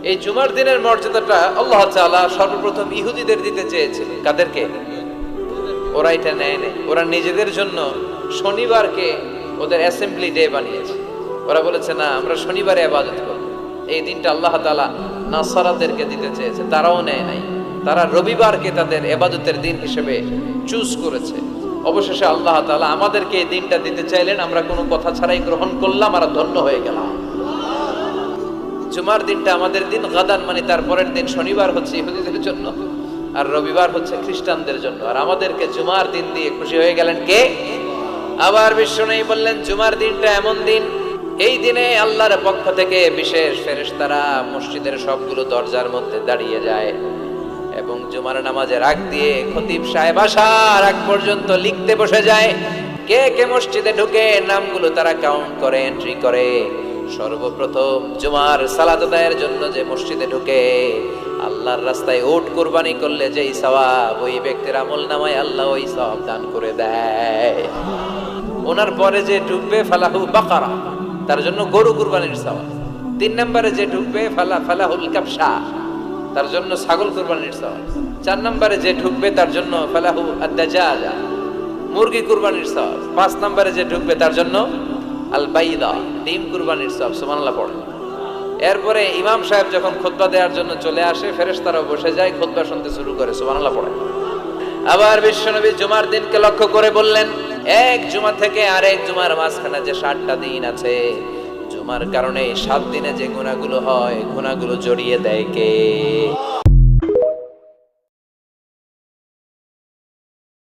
এই জুমার দিনের মর্যাদাটা আল্লাহ তাআলা সর্বপ্রথম ইহুদিদের দিতে চেয়েছিলেন। কাদেরকে? ওরা এটা নেয় নাই। ওরা নিজেদের জন্য শনিবারকে ওদের অ্যাসেম্বলি ডে বানিয়েছে। ওরা বলেছে না, আমরা শনিবারে ইবাদত করব। এই দিনটা আল্লাহ তাআলা নাসারাদেরকে দিতে চেয়েছে, তারাও নেয় নাই। তারা রবিবারকে তাদের ইবাদতের দিন হিসেবে চুজ করেছে। অবশেষে আল্লাহ তাআলা আমাদেরকে এই দিনটা দিতে চাইলেন, আমরা কোনো কথা ছাড়াই গ্রহণ করলাম আর ধন্য হয়ে গেলাম। জুমার দিনটা আমাদের দিন, গাদান মানে তারপরের দিন শনিবার হচ্ছে ইহুদিদের জন্য, আর রবিবার হচ্ছে খ্রিস্টানদের জন্য। আর আমাদেরকে জুমার দিন দিয়ে খুশি হয়ে গেলেন কে? আবার বিশ্বনবী বললেন, জুমার দিনটা এমন দিন, এই দিনে আল্লাহর পক্ষ থেকে বিশেষ ফেরেশতারা মসজিদের সবগুলো দরজার মধ্যে দাঁড়িয়ে যায় এবং জুমার নামাজের আগ দিয়ে খতিব সাহেব আসার আগ পর্যন্ত লিখতে বসে যায়। কে কে মসজিদে ঢুকে নামগুলো তারা কাউন্ট করে, এন্ট্রি করে। সর্বপ্রথম জুমার সালাত আদায়ের জন্য যে মসজিদে ঢুকে, আল্লাহর রাস্তায় উট কুরবানি করলে যেই সওয়াব, ওই ব্যক্তির আমলনামায় আল্লাহ ওই সওয়াব দান করে দেয়। ওনার পরে যে ঢুকবে ফালাহু বাকারা, তার জন্য গরু কুরবানির সওয়াব। 3 নম্বরে যে ঢুকবে ফালাহুল কাবশা, তার জন্য ছাগল কুরবানির সওয়াব। 4 নম্বরে যে ঢুকবে তার জন্য ফালাহু আদ-দাজাজা, মুরগি কুরবানির সওয়াব। 5 নম্বরে যে ঢুকবে তার জন্য আল বাইদা, ডিম কুরবানির সওয়াব। সুবহানাল্লাহ পড়ে। এরপরে ইমাম সাহেব যখন খুতবা দেওয়ার জন্য চলে আসে, ফেরেশতারাও বসে যায়, খুতবা শুনতে শুরু করে। সুবহানাল্লাহ পড়ে। আবার বিশ্বনবী জুমার দিনকে লক্ষ্য করে বললেন, এক জুমা থেকে আরেক জুমার মাঝখানে যে 7টা দিন আছে, জুমার কারণে 7 দিনে যে গুনাহগুলো হয়, গুনাহগুলো জড়িয়ে দেয় কে?